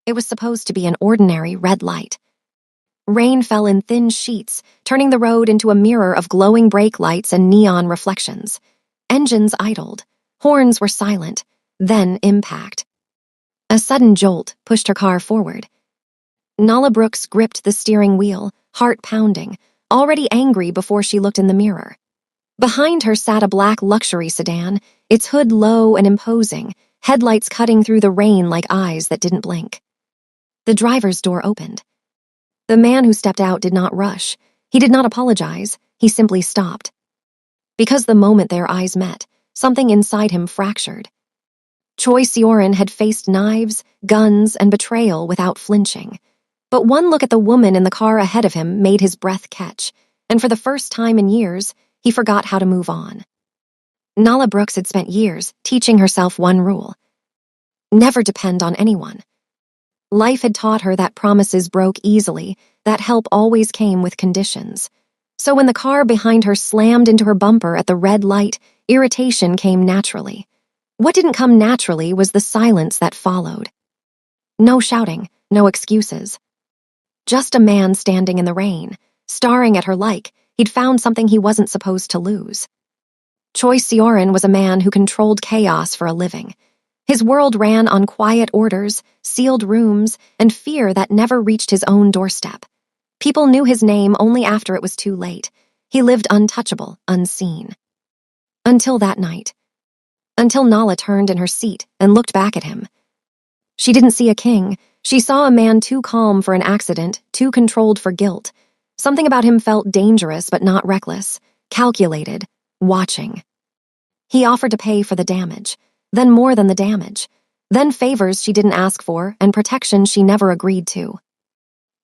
It was supposed to be an ordinary red light. Rain fell in thin sheets, turning the road into a mirror of glowing brake lights and neon reflections. Engines idled. Horns were silent. Then impact. A sudden jolt pushed her car forward. Nala Brooks gripped the steering wheel, heart pounding, already angry before she looked in the mirror. Behind her sat a black luxury sedan, its hood low and imposing, headlights cutting through the rain like eyes that didn't blink. The driver's door opened. The man who stepped out did not rush. He did not apologize. He simply stopped. Because the moment their eyes met, something inside him fractured. Choi Sioran had faced knives, guns, and betrayal without flinching. But one look at the woman in the car ahead of him made his breath catch, and for the first time in years, he forgot how to move on. Nala Brooks had spent years teaching herself one rule: never depend on anyone. Life had taught her that promises broke easily, that help always came with conditions. So when the car behind her slammed into her bumper at the red light, irritation came naturally. What didn't come naturally was the silence that followed. No shouting, no excuses. Just a man standing in the rain, staring at her like he'd found something he wasn't supposed to lose. Choi Sioran was a man who controlled chaos for a living. His world ran on quiet orders, sealed rooms, and fear that never reached his own doorstep. People knew his name only after it was too late. He lived untouchable, unseen. Until that night. Until Nala turned in her seat and looked back at him. She didn't see a king. She saw a man too calm for an accident, too controlled for guilt. Something about him felt dangerous but not reckless, calculated, watching. He offered to pay for the damage. Then more than the damage. Then favors she didn't ask for and protection she never agreed to.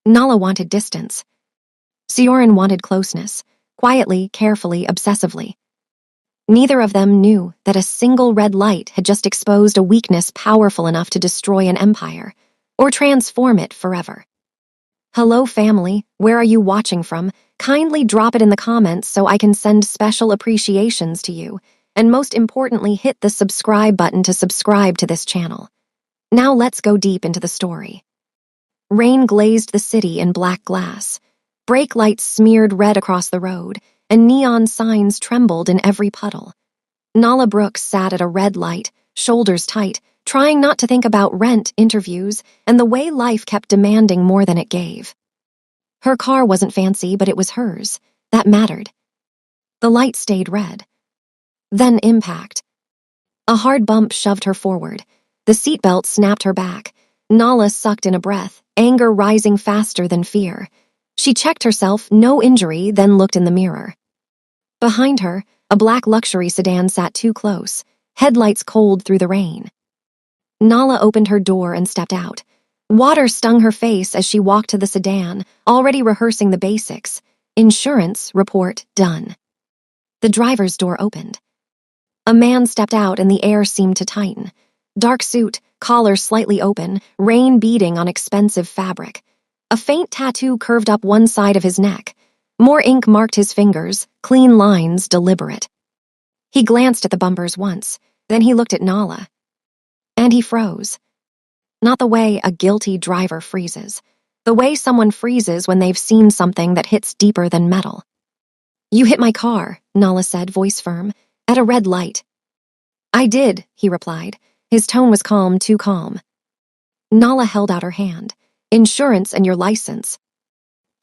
Nala wanted distance. Sioran wanted closeness, quietly, carefully, obsessively. Neither of them knew that a single red light had just exposed a weakness powerful enough to destroy an empire, or transform it forever. Hello, family, where are you watching from? Kindly drop it in the comments so I can send special appreciations to you. And most importantly, hit the subscribe button to subscribe to this channel. Now let's go deep into the story. Rain glazed the city in black glass. Brake lights smeared red across the road, and neon signs trembled in every puddle. Nala Brooks sat at a red light, shoulders tight, trying not to think about rent, interviews, and the way life kept demanding more than it gave. Her car wasn't fancy, but it was hers. That mattered. The light stayed red. Then impact. A hard bump shoved her forward. The seatbelt snapped her back. Nala sucked in a breath, anger rising faster than fear. She checked herself, no injury, then looked in the mirror. Behind her, a black luxury sedan sat too close, headlights cold through the rain. Nala opened her door and stepped out. Water stung her face as she walked to the sedan, already rehearsing the basics. Insurance report done. The driver's door opened. A man stepped out and the air seemed to tighten. Dark suit, collar slightly open, rain beading on expensive fabric. A faint tattoo curved up one side of his neck. More ink marked his fingers, clean lines, deliberate. He glanced at the bumpers once, then he looked at Nala. And he froze. Not the way a guilty driver freezes. The way someone freezes when they've seen something that hits deeper than metal. "You hit my car," Nala said, voice firm. "At a red light." "I did," he replied. His tone was calm, too calm. Nala held out her hand. "Insurance and your license."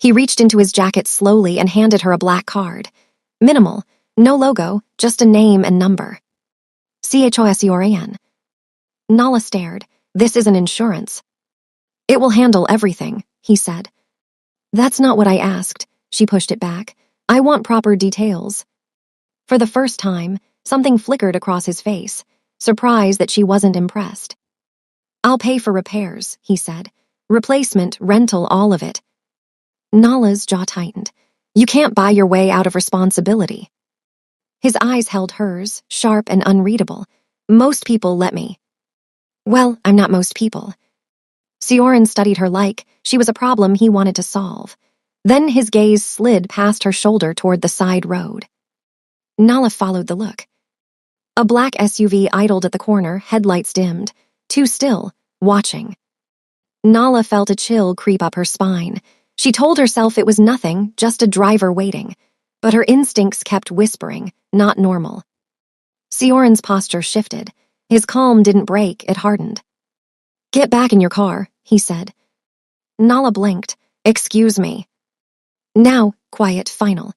He reached into his jacket slowly and handed her a black card. Minimal, no logo, just a name and number. CHOSURAN. Nala stared. "This isn't insurance." "It will handle everything," he said. "That's not what I asked," she pushed it back. "I want proper details." For the first time, something flickered across his face, surprise that she wasn't impressed. "I'll pay for repairs," he said. "Replacement, rental, all of it." Nala's jaw tightened. "You can't buy your way out of responsibility." His eyes held hers, sharp and unreadable. "Most people let me." "Well, I'm not most people." Sioran studied her like she was a problem he wanted to solve. Then his gaze slid past her shoulder toward the side road. Nala followed the look. A black SUV idled at the corner, headlights dimmed. Too still, watching. Nala felt a chill creep up her spine. She told herself it was nothing, just a driver waiting. But her instincts kept whispering, not normal. Sioran's posture shifted. His calm didn't break, it hardened. "Get back in your car," he said. Nala blinked. "Excuse me." "Now, quiet, final."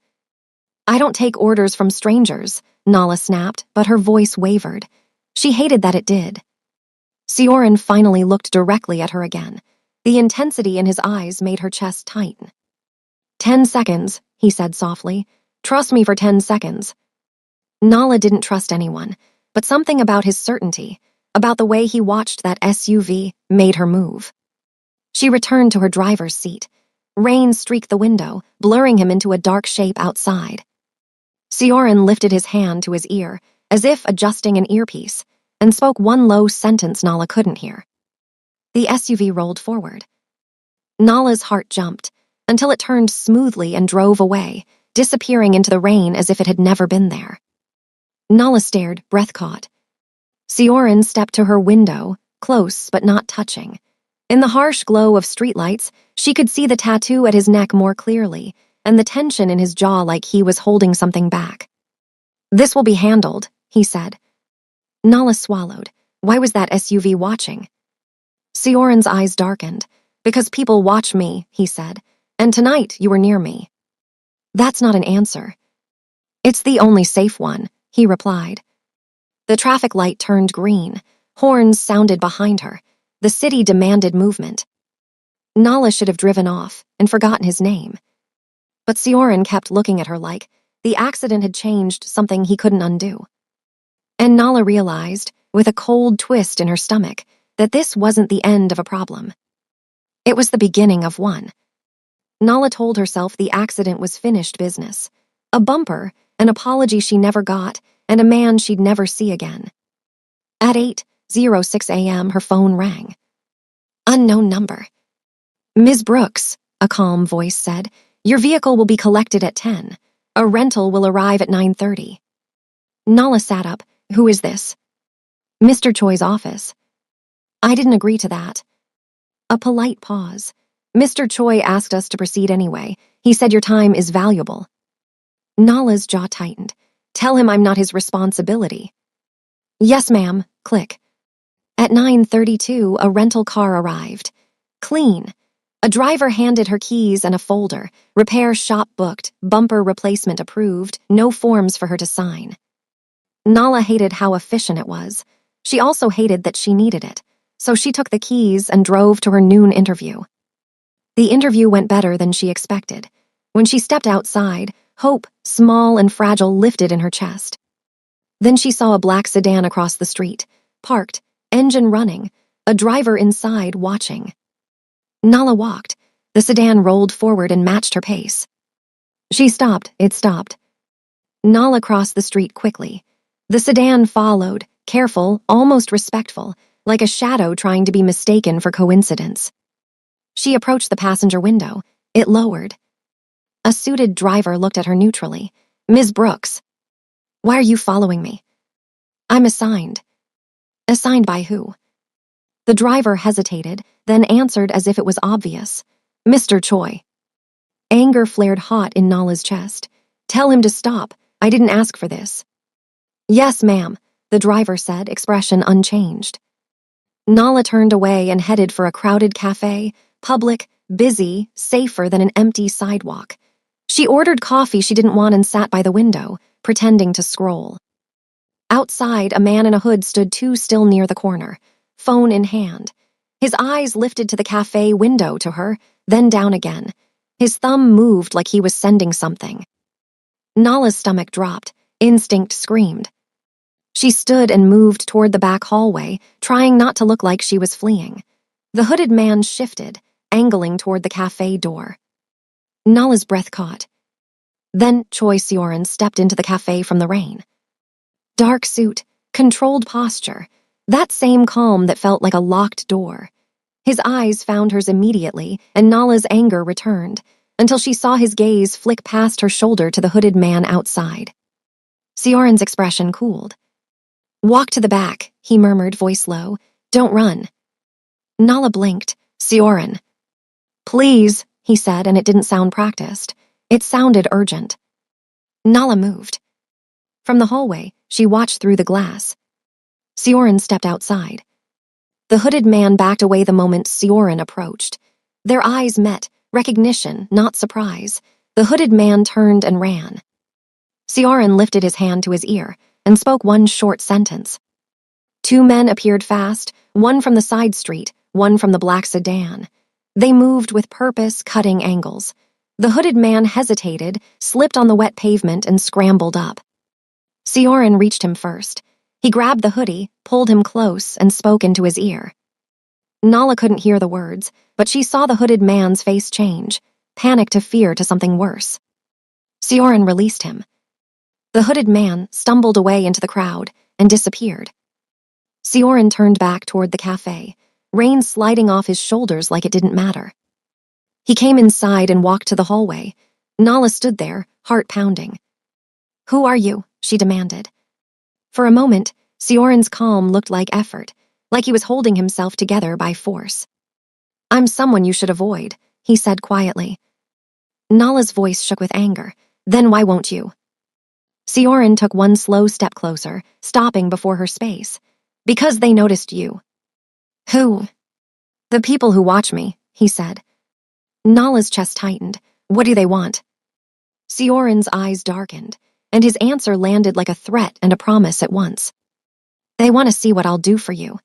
"I don't take orders from strangers," Nala snapped, but her voice wavered. She hated that it did. Sioran finally looked directly at her again. The intensity in his eyes made her chest tighten. 10 seconds, he said softly. "Trust me for 10 seconds. Nala didn't trust anyone, but something about his certainty, about the way he watched that SUV, made her move. She returned to her driver's seat. Rain streaked the window, blurring him into a dark shape outside. Sioran lifted his hand to his ear, as if adjusting an earpiece, and spoke one low sentence Nala couldn't hear. The SUV rolled forward. Nala's heart jumped, until it turned smoothly and drove away, disappearing into the rain as if it had never been there. Nala stared, breath caught. Sioran stepped to her window, close but not touching. In the harsh glow of streetlights, she could see the tattoo at his neck more clearly, and the tension in his jaw like he was holding something back. "This will be handled," he said. Nala swallowed. Why was that SUV watching? Sioran's eyes darkened. "Because people watch me," he said, "and tonight you were near me." "That's not an answer." "It's the only safe one," he replied. The traffic light turned green. Horns sounded behind her. The city demanded movement. Nala should have driven off and forgotten his name. But Sioran kept looking at her like the accident had changed something he couldn't undo. And Nala realized, with a cold twist in her stomach, that this wasn't the end of a problem. It was the beginning of one. Nala told herself the accident was finished business. A bumper, an apology she never got, and a man she'd never see again. At 8:06 a.m., her phone rang. Unknown number. "Ms. Brooks," a calm voice said, "your vehicle will be collected at 10. A rental will arrive at 9:30. Nala sat up. "Who is this?" "Mr. Choi's office." "I didn't agree to that." A polite pause. "Mr. Choi asked us to proceed anyway. He said your time is valuable." Nala's jaw tightened. "Tell him I'm not his responsibility." "Yes, ma'am." Click. At 9:32, a rental car arrived. Clean. A driver handed her keys and a folder. Repair shop booked, bumper replacement approved, no forms for her to sign. Nala hated how efficient it was. She also hated that she needed it, so she took the keys and drove to her noon interview. The interview went better than she expected. When she stepped outside, hope, small and fragile, lifted in her chest. Then she saw a black sedan across the street, parked, engine running, a driver inside watching. Nala walked. The sedan rolled forward and matched her pace. She stopped. It stopped. Nala crossed the street quickly. The sedan followed, careful, almost respectful, like a shadow trying to be mistaken for coincidence. She approached the passenger window. It lowered. A suited driver looked at her neutrally. "Ms. Brooks." "Why are you following me?" "I'm assigned." "Assigned by who?" The driver hesitated, then answered as if it was obvious. "Mr. Choi." Anger flared hot in Nala's chest. "Tell him to stop. I didn't ask for this." "Yes, ma'am," the driver said, expression unchanged. Nala turned away and headed for a crowded cafe, public, busy, safer than an empty sidewalk. She ordered coffee she didn't want and sat by the window, pretending to scroll. Outside, a man in a hood stood too still near the corner, phone in hand. His eyes lifted to the cafe window to her, then down again. His thumb moved like he was sending something. Nala's stomach dropped. Instinct screamed. She stood and moved toward the back hallway, trying not to look like she was fleeing. The hooded man shifted, angling toward the cafe door. Nala's breath caught. Then Choi Sioran stepped into the cafe from the rain. Dark suit, controlled posture, that same calm that felt like a locked door. His eyes found hers immediately, and Nala's anger returned, until she saw his gaze flick past her shoulder to the hooded man outside. Sioran's expression cooled. "Walk to the back," he murmured, voice low. "Don't run." Nala blinked. Sioran. Please, he said, and it didn't sound practiced. It sounded urgent. Nala moved. From the hallway, she watched through the glass. Sioran stepped outside. The hooded man backed away the moment Sioran approached. Their eyes met, recognition, not surprise. The hooded man turned and ran. Sioran lifted his hand to his ear and spoke one short sentence. Two men appeared fast, one from the side street, one from the black sedan. They moved with purpose, cutting angles. The hooded man hesitated, slipped on the wet pavement, and scrambled up. Sioran reached him first. He grabbed the hoodie, pulled him close, and spoke into his ear. Nala couldn't hear the words, but she saw the hooded man's face change, panic to fear to something worse. Sioran released him. The hooded man stumbled away into the crowd and disappeared. Sioran turned back toward the cafe, rain sliding off his shoulders like it didn't matter. He came inside and walked to the hallway. Nala stood there, heart pounding. Who are you? She demanded. For a moment, Sioran's calm looked like effort, like he was holding himself together by force. I'm someone you should avoid, he said quietly. Nala's voice shook with anger. Then why won't you? Sioran took one slow step closer, stopping before her space. Because they noticed you. Who? The people who watch me, he said. Nala's chest tightened. What do they want? Sioran's eyes darkened, and his answer landed like a threat and a promise at once. They want to see what I'll do for you.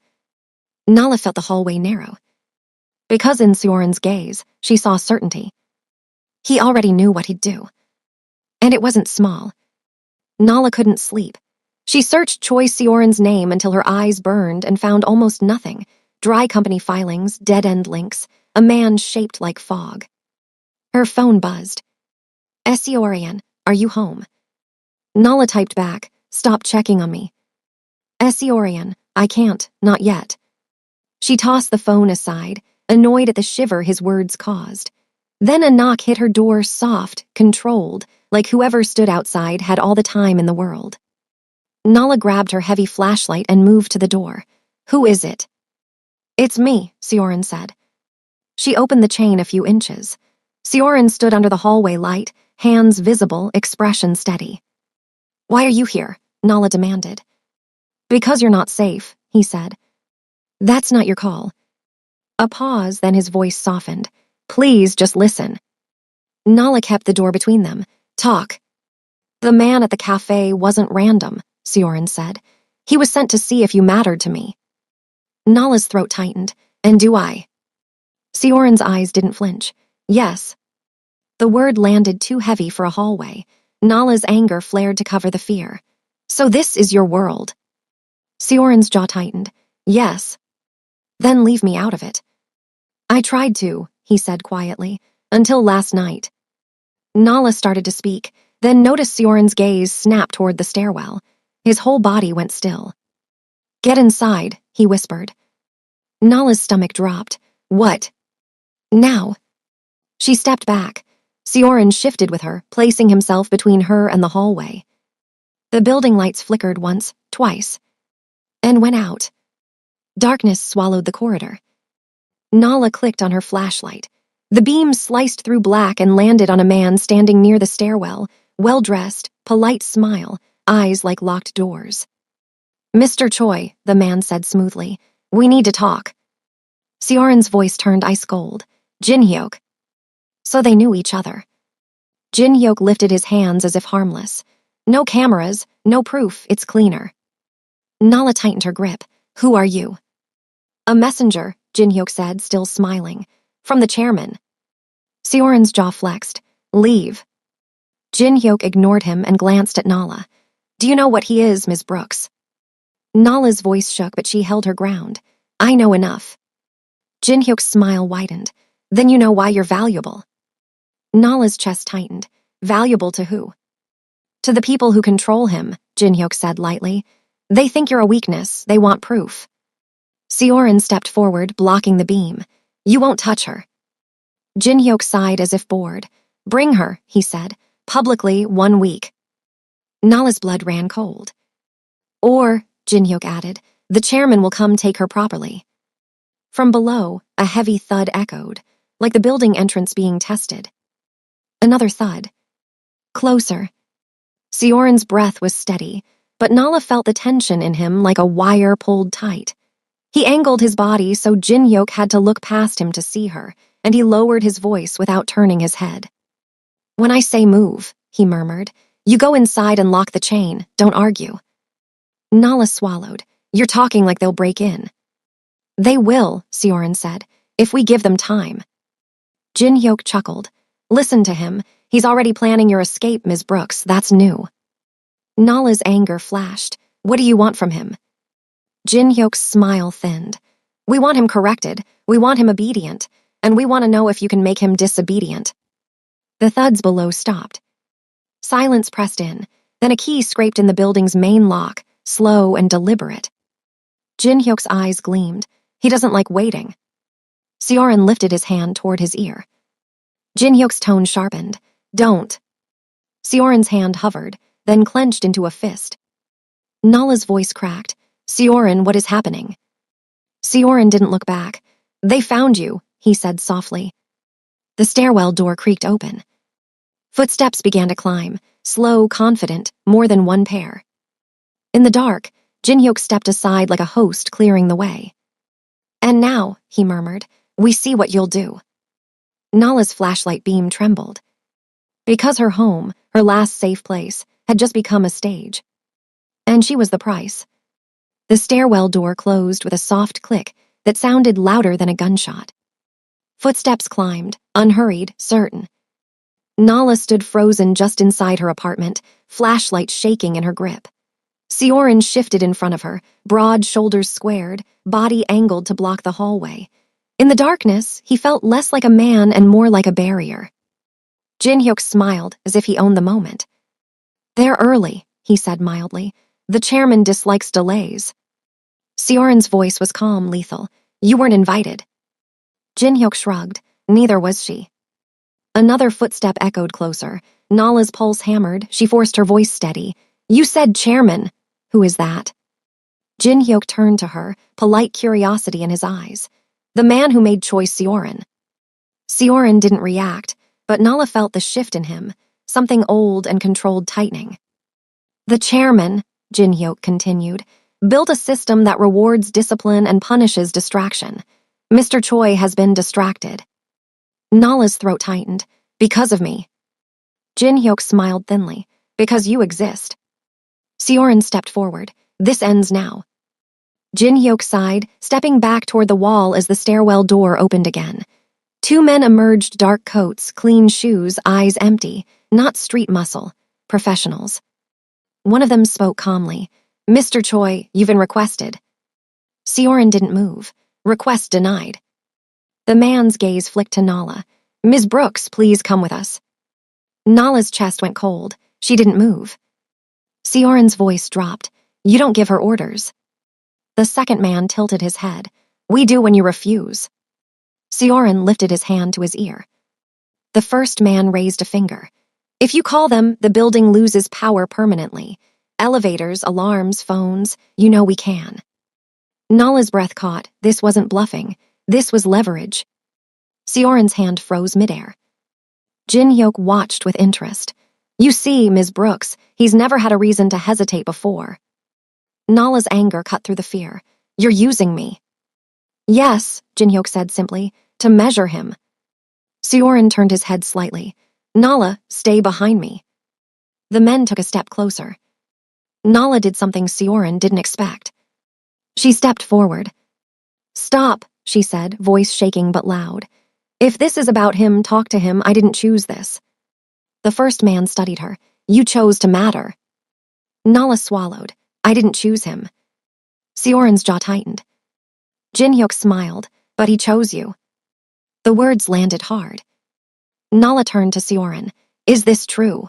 Nala felt the hallway narrow. Because in Sioran's gaze, she saw certainty. He already knew what he'd do. And it wasn't small. Nala couldn't sleep. She searched Choi Sioran's name until her eyes burned and found almost nothing. Dry company filings, dead-end links, a man shaped like fog. Her phone buzzed. Sioran, are you home? Nala typed back, stop checking on me. Sioran, I can't, not yet. She tossed the phone aside, annoyed at the shiver his words caused. Then a knock hit her door, soft, controlled, like whoever stood outside had all the time in the world. Nala grabbed her heavy flashlight and moved to the door. Who is it? It's me, Sioran said. She opened the chain a few inches. Sioran stood under the hallway light, hands visible, expression steady. Why are you here? Nala demanded. Because you're not safe, he said. That's not your call. A pause, then his voice softened. Please, just listen. Nala kept the door between them. Talk. The man at the cafe wasn't random, Sioran said. He was sent to see if you mattered to me. Nala's throat tightened. And do I? Sioran's eyes didn't flinch. Yes. The word landed too heavy for a hallway. Nala's anger flared to cover the fear. So this is your world. Sioran's jaw tightened. Yes. Then leave me out of it. I tried to, he said quietly, until last night. Nala started to speak, then noticed Sioran's gaze snap toward the stairwell. His whole body went still. Get inside, he whispered. Nala's stomach dropped. What? Now. She stepped back. Sioran shifted with her, placing himself between her and the hallway. The building lights flickered once, twice, and went out. Darkness swallowed the corridor. Nala clicked on her flashlight. The beam sliced through black and landed on a man standing near the stairwell, well-dressed, polite smile, eyes like locked doors. Mr. Choi, the man said smoothly, we need to talk. Sioran's voice turned ice cold. Jin-hyuk. So they knew each other. Jin-hyuk lifted his hands as if harmless. No cameras, no proof, it's cleaner. Nala tightened her grip. Who are you? A messenger, Jin-hyuk said, still smiling. From the chairman. Sioran's jaw flexed. Leave. Jin-hyuk ignored him and glanced at Nala. Do you know what he is, Ms. Brooks? Nala's voice shook, but she held her ground. I know enough. Jin-hyuk's smile widened. Then you know why you're valuable. Nala's chest tightened. Valuable to who? To the people who control him, Jin-hyuk said lightly. They think you're a weakness. They want proof. Sioran stepped forward, blocking the beam. You won't touch her. Jin-hyuk sighed as if bored. Bring her, he said, publicly 1 week. Nala's blood ran cold. Or, Jin-hyuk added, the chairman will come take her properly. From below, a heavy thud echoed, like the building entrance being tested. Another thud. Closer. Sioran's breath was steady, but Nala felt the tension in him like a wire pulled tight. He angled his body so Jin-hyuk had to look past him to see her, and he lowered his voice without turning his head. "When I say move," he murmured, "you go inside and lock the chain, don't argue." Nala swallowed. "You're talking like they'll break in." "They will," Sioran said, "if we give them time." Jin-hyuk chuckled. "Listen to him. He's already planning your escape, Ms. Brooks. That's new." Nala's anger flashed. "What do you want from him?" Jin-hyuk's smile thinned. "We want him corrected. We want him obedient. And we want to know if you can make him disobedient." The thuds below stopped. Silence pressed in. Then a key scraped in the building's main lock, slow and deliberate. Jin-hyuk's eyes gleamed. "He doesn't like waiting." Sioran lifted his hand toward his ear. Jin-hyuk's tone sharpened. "Don't." Sioran's hand hovered, then clenched into a fist. Nala's voice cracked. "Sioran, what is happening?" Sioran didn't look back. "They found you," he said softly. The stairwell door creaked open. Footsteps began to climb, slow, confident, more than one pair. In the dark, Jin-hyuk stepped aside like a host clearing the way. "And now," he murmured, "we see what you'll do." Nala's flashlight beam trembled. Because her home, her last safe place, had just become a stage. And she was the price. The stairwell door closed with a soft click that sounded louder than a gunshot. Footsteps climbed, unhurried, certain. Nala stood frozen just inside her apartment, flashlight shaking in her grip. Sioran shifted in front of her, broad shoulders squared, body angled to block the hallway. In the darkness, he felt less like a man and more like a barrier. Jin-hyuk smiled as if he owned the moment. "They're early," he said mildly. "The chairman dislikes delays." Sioran's voice was calm, lethal. "You weren't invited." Jin-hyuk shrugged. Neither was she. Another footstep echoed closer. Nala's pulse hammered. She forced her voice steady. "You said chairman. Who is that?" Jin-hyuk turned to her, polite curiosity in his eyes. "The man who made choice Sioran." Sioran didn't react, but Nala felt the shift in him, something old and controlled tightening. "The chairman," Jin-hyuk continued, "built a system that rewards discipline and punishes distraction. Mr. Choi has been distracted." Nala's throat tightened. "Because of me." Jin-hyuk smiled thinly. "Because you exist." Sioran stepped forward. "This ends now." Jin-hyuk sighed, stepping back toward the wall as the stairwell door opened again. Two men emerged, dark coats, clean shoes, eyes empty, not street muscle, professionals. One of them spoke calmly. "Mr. Choi, you've been requested." Sioran didn't move. "Request denied." The man's gaze flicked to Nala. "Ms. Brooks, please come with us." Nala's chest went cold. She didn't move. Sioran's voice dropped. "You don't give her orders." The second man tilted his head. "We do when you refuse." Sioran lifted his hand to his ear. The first man raised a finger. "If you call them, the building loses power permanently. Elevators, alarms, phones, you know we can." Nala's breath caught. This wasn't bluffing. This was leverage. Sioran's hand froze midair. Jin-hyuk watched with interest. "You see, Ms. Brooks, he's never had a reason to hesitate before." Nala's anger cut through the fear. "You're using me." "Yes," Jin-hyuk said simply, "to measure him." Sioran turned his head slightly. "Nala, stay behind me." The men took a step closer. Nala did something Sioran didn't expect. She stepped forward. "Stop," she said, voice shaking but loud. "If this is about him, talk to him. I didn't choose this." The first man studied her. "You chose to matter." Nala swallowed. "I didn't choose him." Sioran's jaw tightened. Jin-hyuk smiled. "But he chose you." The words landed hard. Nala turned to Sioran. "Is this true?"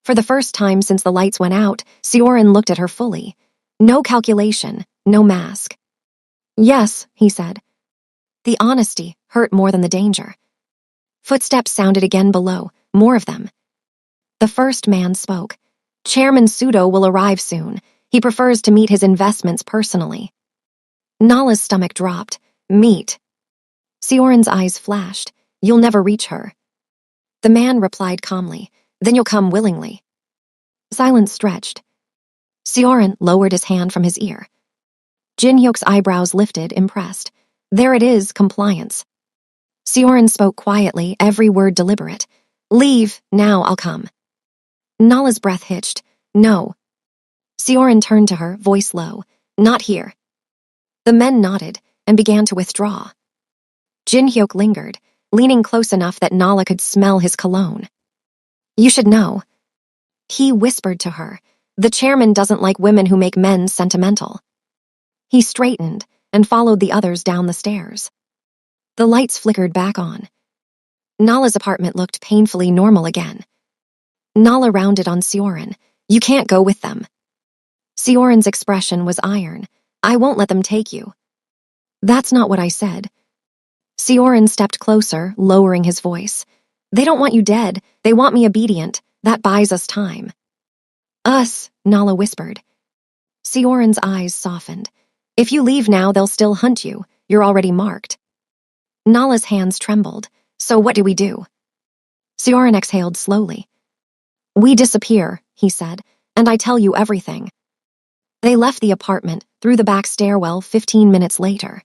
For the first time since the lights went out, Sioran looked at her fully. No calculation, no mask. "Yes," he said. The honesty hurt more than the danger. Footsteps sounded again below, more of them. The first man spoke. "Chairman Sudo will arrive soon. He prefers to meet his investments personally." Nala's stomach dropped. Meet. Sioran's eyes flashed. You'll never reach her. The man replied calmly. Then you'll come willingly. Silence stretched. Sioran lowered his hand from his ear. Jin Hyuk's eyebrows lifted, impressed. There it is, compliance. Sioran spoke quietly, every word deliberate. Leave, now I'll come. Nala's breath hitched. No. Sioran turned to her, voice low. Not here. The men nodded and began to withdraw. Jin Hyuk lingered, leaning close enough that Nala could smell his cologne. You should know. He whispered to her. The chairman doesn't like women who make men sentimental. He straightened and followed the others down the stairs. The lights flickered back on. Nala's apartment looked painfully normal again. Nala rounded on Sioran. You can't go with them. Sioran's expression was iron. I won't let them take you. That's not what I said. Sioran stepped closer, lowering his voice. They don't want you dead. They want me obedient. That buys us time. Us, Nala whispered. Sioran's eyes softened. If you leave now, they'll still hunt you. You're already marked. Nala's hands trembled. So what do we do? Sioran exhaled slowly. We disappear, he said, and I tell you everything. They left the apartment, through the back stairwell 15 minutes later.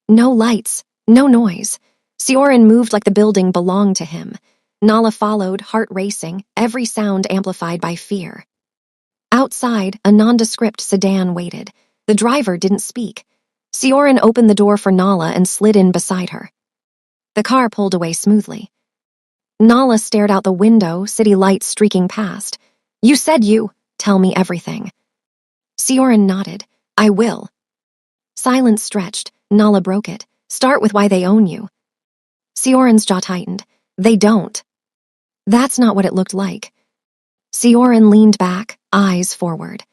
No lights, no noise. Sioran moved like the building belonged to him. Nala followed, heart racing, every sound amplified by fear. Outside, a nondescript sedan waited. The driver didn't speak. Sioran opened the door for Nala and slid in beside her. The car pulled away smoothly. Nala stared out the window, city lights streaking past. You said you, tell me everything. Sioran nodded. I will. Silence stretched. Nala broke it. Start with why they own you. Sioran's jaw tightened. They don't. That's not what it looked like. Sioran leaned back, eyes forward.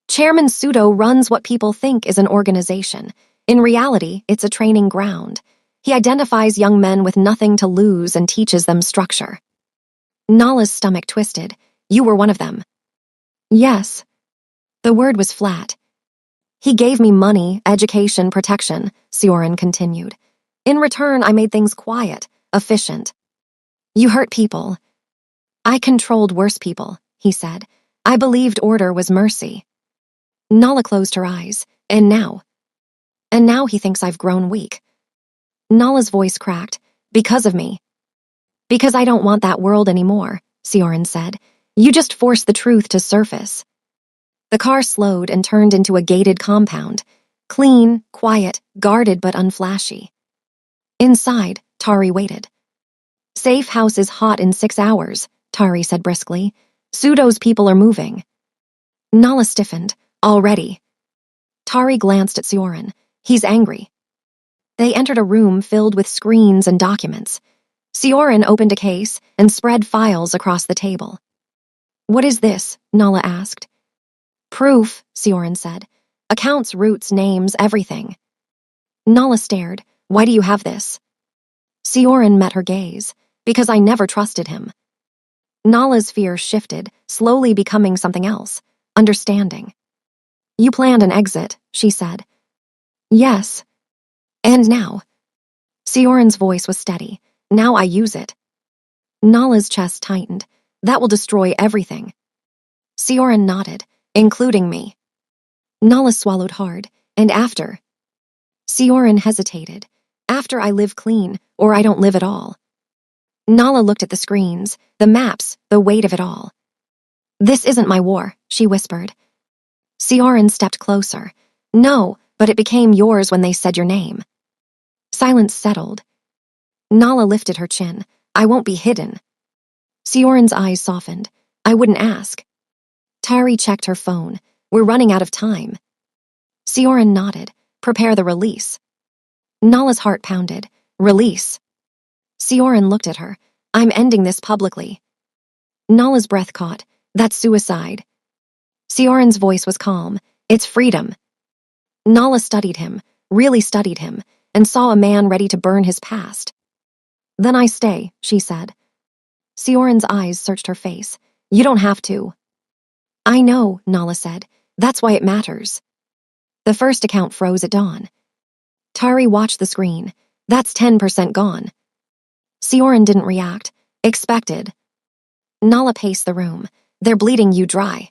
Chairman Sudo runs what people think is an organization. In reality, it's a training ground. He identifies young men with nothing to lose and teaches them structure. Nala's stomach twisted. You were one of them. Yes. The word was flat. He gave me money, education, protection, Sioran continued. In return, I made things quiet, efficient. You hurt people. I controlled worse people, he said. I believed order was mercy. Nala closed her eyes. And now? And now he thinks I've grown weak. Nala's voice cracked. Because of me. Because I don't want that world anymore, Sioran said. You just forced the truth to surface. The car slowed and turned into a gated compound. Clean, quiet, guarded but unflashy. Inside, Tari waited. Safe house is hot in 6 hours, Tari said briskly. Sudo's people are moving. Nala stiffened. Already. Tari glanced at Sioran. He's angry. They entered a room filled with screens and documents. Sioran opened a case and spread files across the table. What is this? Nala asked. Proof, Sioran said. Accounts, routes, names, everything. Nala stared. Why do you have this? Sioran met her gaze. Because I never trusted him. Nala's fear shifted, slowly becoming something else. Understanding. You planned an exit, she said. Yes. And now? Sioran's voice was steady. Now I use it. Nala's chest tightened. That will destroy everything. Sioran nodded. Including me. Nala swallowed hard. And after? Sioran hesitated. After I live clean, or I don't live at all. Nala looked at the screens, the maps, the weight of it all. This isn't my war, she whispered. Sioran stepped closer. No, but it became yours when they said your name. Silence settled. Nala lifted her chin. I won't be hidden. Sioran's eyes softened. I wouldn't ask. Tari checked her phone. We're running out of time. Sioran nodded. Prepare the release. Nala's heart pounded. Release. Sioran looked at her. I'm ending this publicly. Nala's breath caught. That's suicide. Sioran's voice was calm. It's freedom. Nala studied him, really studied him, and saw a man ready to burn his past. Then I stay, she said. Sioran's eyes searched her face. You don't have to. I know, Nala said. That's why it matters. The first account froze at dawn. Tari watched the screen. That's 10% gone. Sioran didn't react. Expected. Nala paced the room. They're bleeding you dry.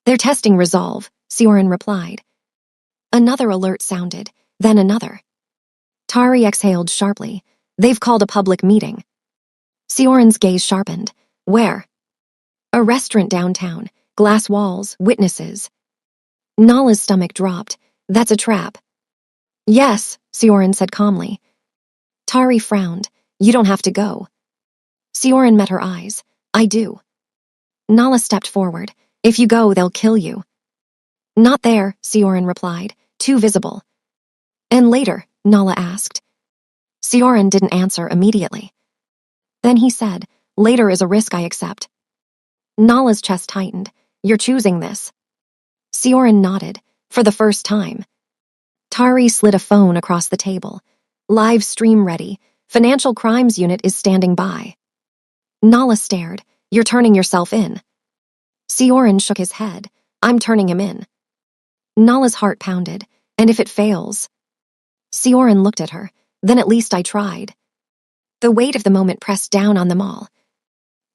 They're testing resolve, Sioran replied. Another alert sounded, then another. Tari exhaled sharply. They've called a public meeting. Sioran's gaze sharpened. Where? A restaurant downtown. Glass walls, witnesses. Nala's stomach dropped. That's a trap. Yes, Sioran said calmly. Tari frowned. You don't have to go. Sioran met her eyes. I do. Nala stepped forward. If you go, they'll kill you. Not there, Sioran replied. Too visible. And later, Nala asked. Sioran didn't answer immediately. Then he said, later is a risk I accept. Nala's chest tightened. You're choosing this. Sioran nodded. For the first time. Tari slid a phone across the table. Live stream ready. Financial Crimes Unit is standing by. Nala stared. You're turning yourself in. Sioran shook his head. I'm turning him in. Nala's heart pounded. And if it fails? Sioran looked at her. Then at least I tried. The weight of the moment pressed down on them all.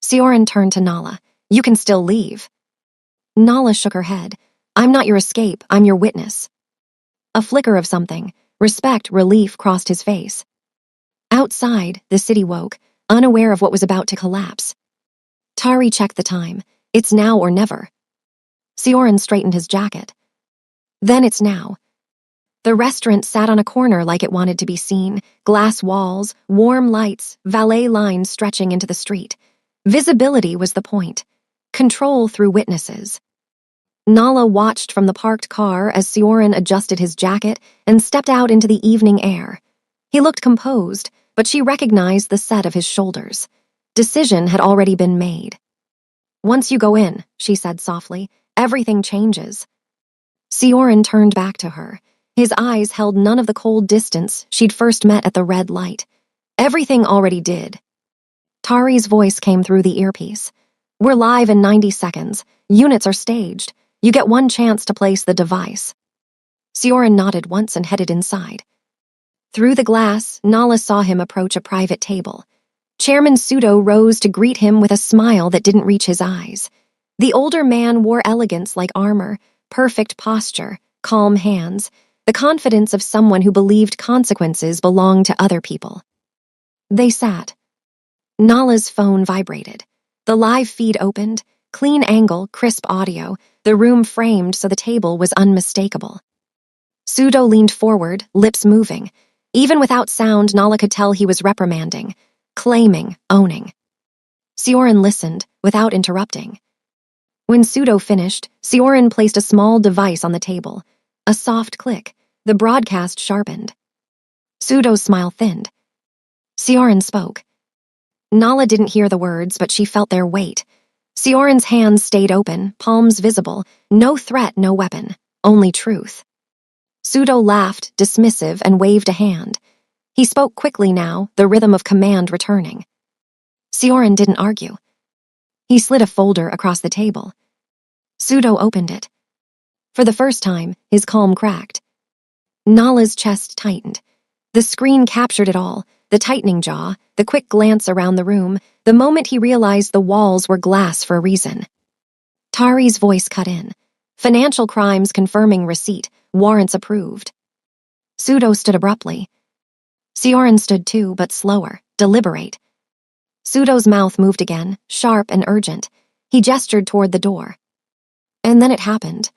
Sioran turned to Nala. You can still leave. Nala shook her head. I'm not your escape, I'm your witness. A flicker of something, respect, relief crossed his face. Outside, the city woke, unaware of what was about to collapse. Tari checked the time. It's now or never. Sioran straightened his jacket. Then it's now. The restaurant sat on a corner like it wanted to be seen, glass walls, warm lights, valet lines stretching into the street. Visibility was the point. Control through witnesses. Nala watched from the parked car as Sioran adjusted his jacket and stepped out into the evening air. He looked composed, but she recognized the set of his shoulders. Decision had already been made. Once you go in, she said softly, everything changes. Sioran turned back to her. His eyes held none of the cold distance she'd first met at the red light. Everything already did. Tari's voice came through the earpiece. We're live in 90 seconds. Units are staged. You get one chance to place the device. Sioran nodded once and headed inside. Through the glass, Nala saw him approach a private table. Chairman Pseudo rose to greet him with a smile that didn't reach his eyes. The older man wore elegance like armor, perfect posture, calm hands, the confidence of someone who believed consequences belonged to other people. They sat. Nala's phone vibrated. The live feed opened, clean angle, crisp audio, the room framed so the table was unmistakable. Pseudo leaned forward, lips moving. Even without sound, Nala could tell he was reprimanding, claiming, owning. Sioran listened, without interrupting. When Pseudo finished, Sioran placed a small device on the table. A soft click. The broadcast sharpened. Pseudo's smile thinned. Sioran spoke. Nala didn't hear the words, but she felt their weight. Sioran's hands stayed open, palms visible. No threat, no weapon. Only truth. Pseudo laughed, dismissive, and waved a hand. He spoke quickly now, the rhythm of command returning. Sioran didn't argue. He slid a folder across the table. Pseudo opened it. For the first time, his calm cracked. Nala's chest tightened. The screen captured it all, the tightening jaw, the quick glance around the room, the moment he realized the walls were glass for a reason. Tari's voice cut in. Financial Crimes confirming receipt, warrants approved. Pseudo stood abruptly. Sioran stood too, but slower, deliberate. Pseudo's mouth moved again, sharp and urgent. He gestured toward the door. And then it happened.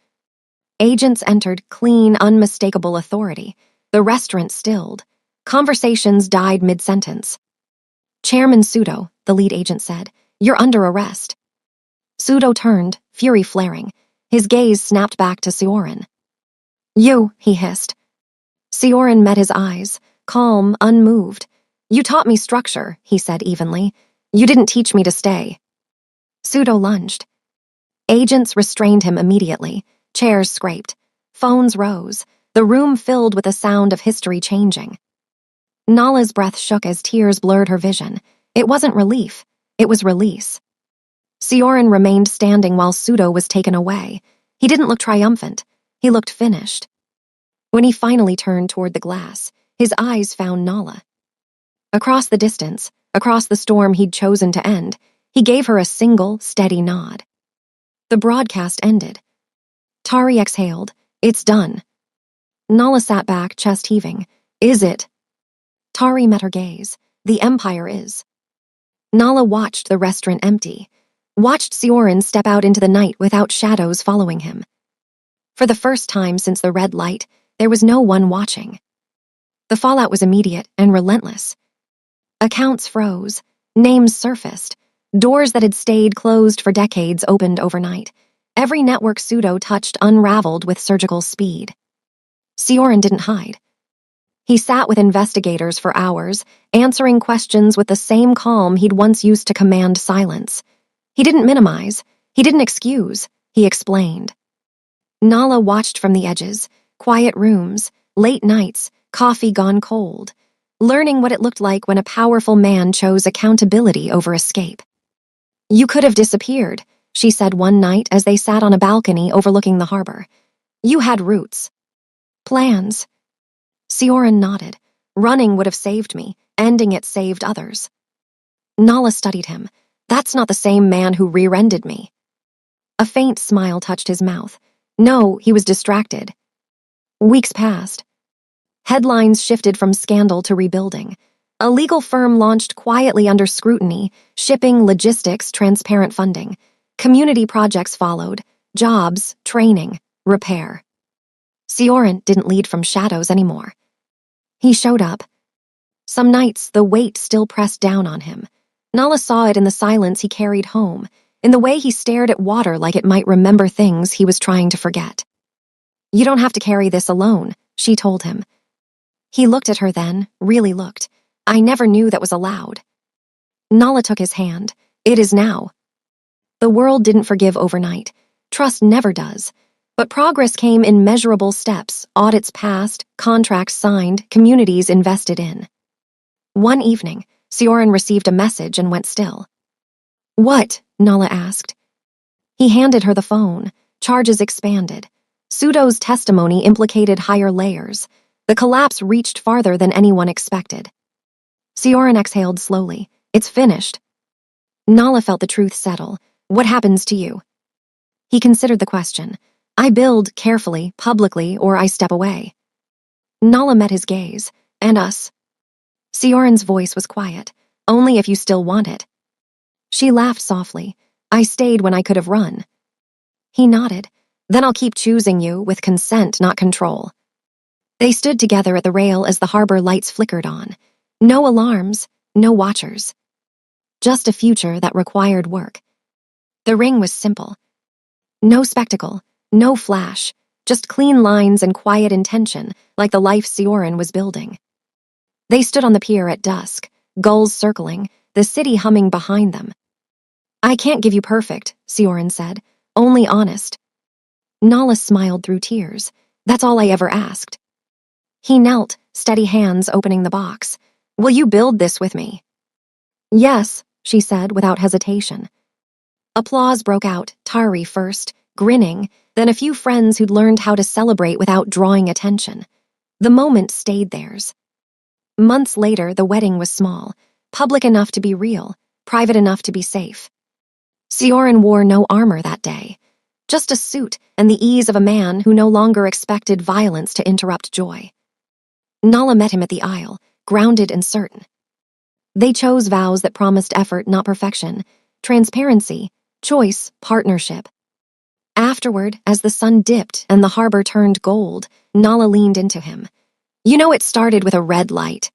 Agents entered, clean, unmistakable authority. The restaurant stilled. Conversations died mid-sentence. Chairman Pseudo, the lead agent said, you're under arrest. Pseudo turned, fury flaring. His gaze snapped back to Sioran. You, he hissed. Sioran met his eyes, calm, unmoved. You taught me structure, he said evenly. You didn't teach me to stay. Pseudo lunged. Agents restrained him immediately. Chairs scraped. Phones rose. The room filled with the sound of history changing. Nala's breath shook as tears blurred her vision. It wasn't relief. It was release. Sioran remained standing while Pseudo was taken away. He didn't look triumphant. He looked finished. When he finally turned toward the glass, his eyes found Nala. Across the distance, across the storm he'd chosen to end, he gave her a single, steady nod. The broadcast ended. Tari exhaled. It's done. Nala sat back, chest heaving. Is it? Tari met her gaze. The Empire is. Nala watched the restaurant empty, watched Sioran step out into the night without shadows following him. For the first time since the red light, there was no one watching. The fallout was immediate and relentless. Accounts froze, names surfaced, doors that had stayed closed for decades opened overnight. Every network pseudo-touched unraveled with surgical speed. Sioran didn't hide. He sat with investigators for hours, answering questions with the same calm he'd once used to command silence. He didn't minimize, he didn't excuse, he explained. Nala watched from the edges, quiet rooms, late nights, coffee gone cold, learning what it looked like when a powerful man chose accountability over escape. You could have disappeared, she said one night as they sat on a balcony overlooking the harbor. You had roots. Plans. Sioran nodded. Running would have saved me. Ending it saved others. Nala studied him. That's not the same man who rear-ended me. A faint smile touched his mouth. No, he was distracted. Weeks passed. Headlines shifted from scandal to rebuilding. A legal firm launched quietly under scrutiny, shipping, logistics, transparent funding. Community projects followed, jobs, training, repair. Sioran didn't lead from shadows anymore. He showed up. Some nights, the weight still pressed down on him. Nala saw it in the silence he carried home, in the way he stared at water like it might remember things he was trying to forget. You don't have to carry this alone, she told him. He looked at her then, really looked. I never knew that was allowed. Nala took his hand. It is now. The world didn't forgive overnight. Trust never does. But progress came in measurable steps, audits passed, contracts signed, communities invested in. One evening, Sioran received a message and went still. What? Nala asked. He handed her the phone. Charges expanded. Pseudo's testimony implicated higher layers. The collapse reached farther than anyone expected. Sioran exhaled slowly. It's finished. Nala felt the truth settle. What happens to you? He considered the question. I build carefully, publicly, or I step away. Nala met his gaze. And us. Sioran's voice was quiet. Only if you still want it. She laughed softly. I stayed when I could have run. He nodded. Then I'll keep choosing you with consent, not control. They stood together at the rail as the harbor lights flickered on. No alarms, no watchers. Just a future that required work. The ring was simple. No spectacle, no flash, just clean lines and quiet intention, like the life Sioran was building. They stood on the pier at dusk, gulls circling, the city humming behind them. I can't give you perfect, Sioran said, only honest. Nala smiled through tears. That's all I ever asked. He knelt, steady hands opening the box. Will you build this with me? Yes, she said without hesitation. Applause broke out, Tari first, grinning, then a few friends who'd learned how to celebrate without drawing attention. The moment stayed theirs. Months later, the wedding was small, public enough to be real, private enough to be safe. Sioran wore no armor that day, just a suit and the ease of a man who no longer expected violence to interrupt joy. Nala met him at the aisle, grounded and certain. They chose vows that promised effort, not perfection, transparency, choice, partnership. Afterward, as the sun dipped and the harbor turned gold, Nala leaned into him. You know it started with a red light.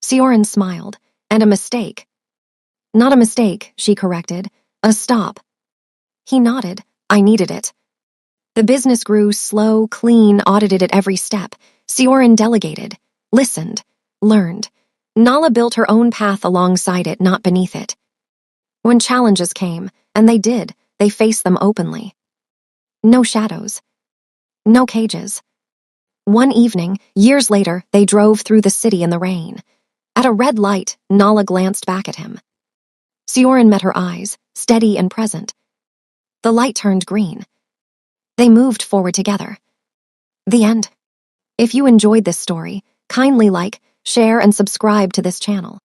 Sioran smiled. And a mistake. Not a mistake, she corrected. A stop. He nodded. I needed it. The business grew slow, clean, audited at every step. Sioran delegated, listened, learned. Nala built her own path alongside it, not beneath it. When challenges came, and they did, they faced them openly. No shadows. No cages. One evening, years later, they drove through the city in the rain. At a red light, Nala glanced back at him. Sioran met her eyes, steady and present. The light turned green. They moved forward together. The end. If you enjoyed this story, kindly like, share, and subscribe to this channel.